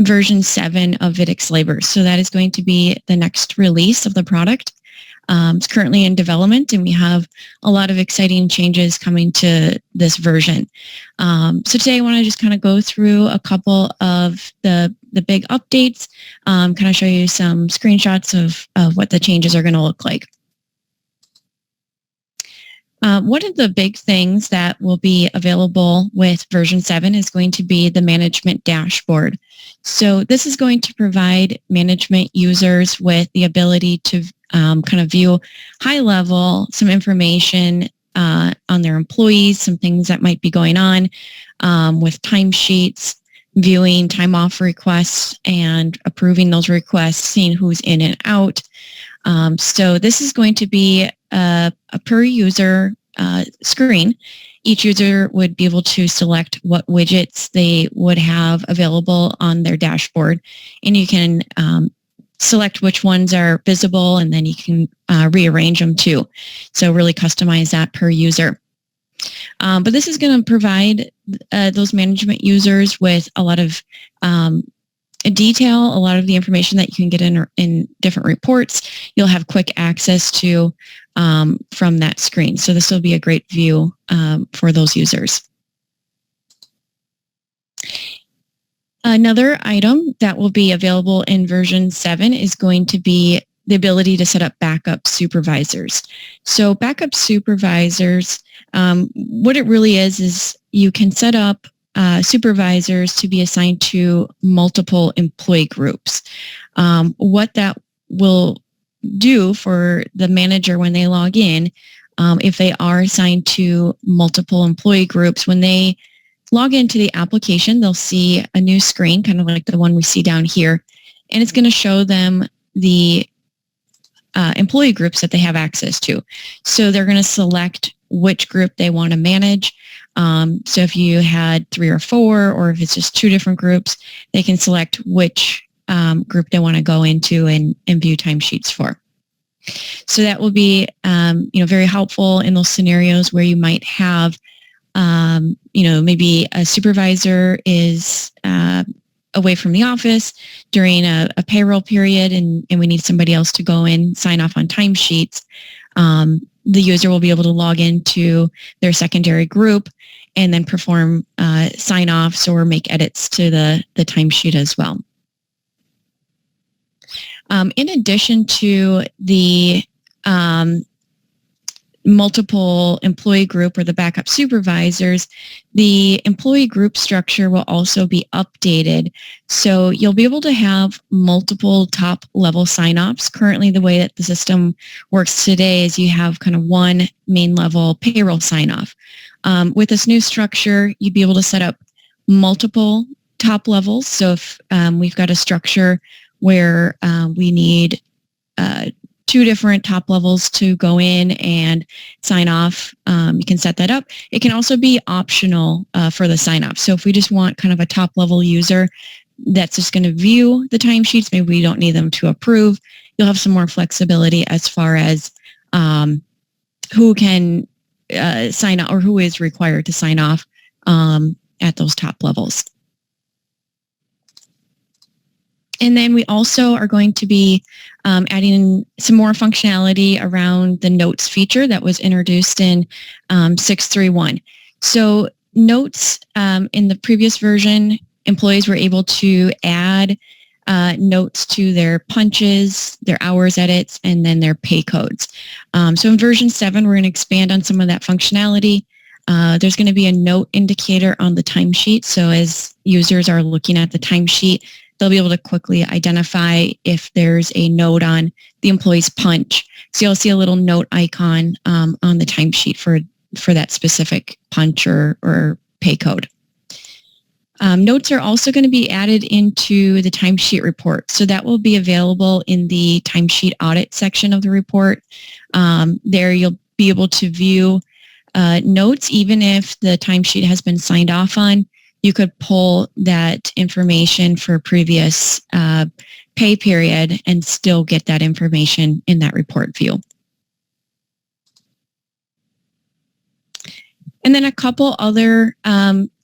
version 7 of vIDix Labor. So that is going to be the next release of the product. It's currently in development, and we have a lot of exciting changes coming to this version. So today I want to just kind of go through a couple of the big updates, kind of show you some screenshots of what the changes are going to look like. One of the big things that will be available with version 7 is going to be the management dashboard. So this is going to provide management users with the ability to kind of view high level, some information on their employees, some things that might be going on with timesheets, viewing time off requests and approving those requests, seeing who's in and out. So this is going to be a per user screen. Each user would be able to select what widgets they would have available on their dashboard, and you can select which ones are visible, and then you can rearrange them too. So really customize that per user. But this is going to provide those management users with a lot of detail, a lot of the information that you can get in different reports. You'll have quick access to from that screen. So this will be a great view for those users. Another item that will be available in version 7 is going to be the ability to set up backup supervisors. So backup supervisors, what it really is you can set up supervisors to be assigned to multiple employee groups. What that will do for the manager when they log in, if they are assigned to multiple employee groups, when they log into the application, they'll see a new screen, kind of like the one we see down here, and it's going to show them the employee groups that they have access to. So they're going to select which group they want to manage. So if you had 3 or 4, or if it's just 2 different groups, they can select which group they want to go into and view timesheets for. So that will be very helpful in those scenarios where you might have maybe a supervisor is away from the office during a payroll period, and we need somebody else to go in, sign off on timesheets. The user will be able to log into their secondary group and then perform sign-offs or make edits to the timesheet as well. In addition to the multiple employee group or the backup supervisors, the employee group structure will also be updated. So you'll be able to have multiple top level sign-offs. Currently, the way that the system works today is you have kind of one main level payroll sign-off. With this new structure, you'd be able to set up multiple top levels. So if we've got a structure where we need 2 different top levels to go in and sign off, you can set that up. It can also be optional for the sign off. So if we just want kind of a top level user that's just going to view the timesheets, maybe we don't need them to approve, you'll have some more flexibility as far as who can sign off or who is required to sign off at those top levels. And then we also are going to be adding some more functionality around the notes feature that was introduced in 6.3.1. So notes in the previous version, employees were able to add notes to their punches, their hours edits, and then their pay codes. So in version 7, we're going to expand on some of that functionality. There's going to be a note indicator on the timesheet. So as users are looking at the timesheet, they'll be able to quickly identify if there's a note on the employee's punch. So you'll see a little note icon on the timesheet for that specific punch or pay code. Notes are also going to be added into the timesheet report. So that will be available in the timesheet audit section of the report. There you'll be able to view notes even if the timesheet has been signed off on. You could pull that information for previous pay period and still get that information in that report view. And then a couple other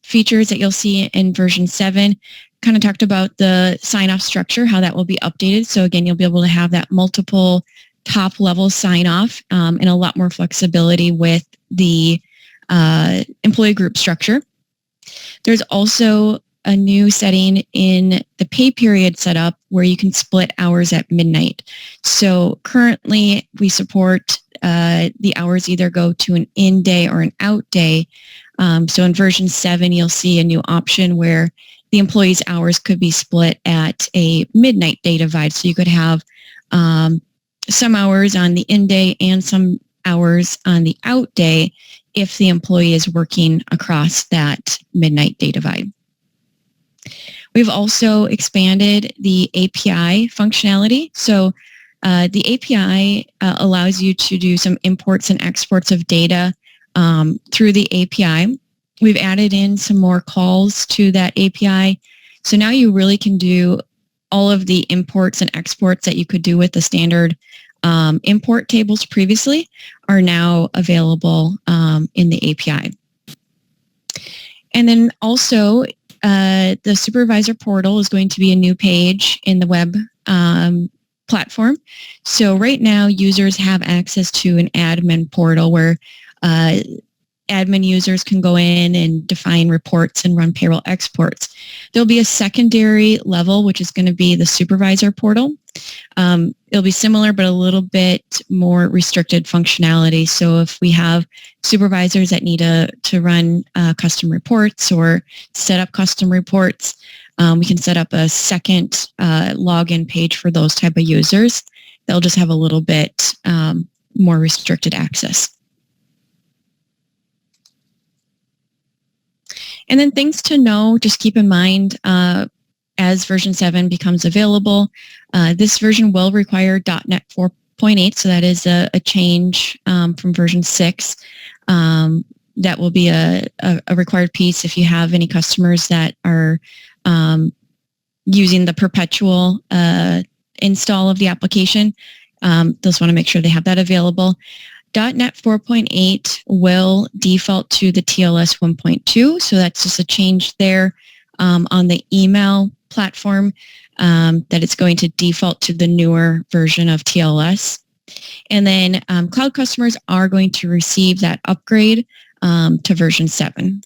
features that you'll see in version 7. kind of talked about the sign-off structure, how that will be updated. So again, you'll be able to have that multiple top-level sign-off and a lot more flexibility with the employee group structure. There's also a new setting in the pay period setup where you can split hours at midnight. So currently we support the hours either go to an in day or an out day. So in version 7, you'll see a new option where the employee's hours could be split at a midnight day divide. So you could have some hours on the in day and some hours on the out day if the employee is working across that midnight day divide. We've also expanded the API functionality. So the API allows you to do some imports and exports of data through the API. We've added in some more calls to that API. So now you really can do all of the imports and exports that you could do with the standard import tables previously are now available in the API. And then also the supervisor portal is going to be a new page in the web platform. So right now users have access to an admin portal where admin users can go in and define reports and run payroll exports. There'll be a secondary level, which is going to be the supervisor portal. It'll be similar, but a little bit more restricted functionality. So if we have supervisors that need to run custom reports or set up custom reports, we can set up a second login page for those type of users. They'll just have a little bit more restricted access. And then things to know, just keep in mind as version 7 becomes available, this version will require .NET 4.8, so that is a change from version 6. That will be a required piece if you have any customers that are using the perpetual install of the application. Just want to make sure they have that available. .NET 4.8 will default to the TLS 1.2, so that's just a change there on the email platform, that it's going to default to the newer version of TLS. And then cloud customers are going to receive that upgrade to version 7.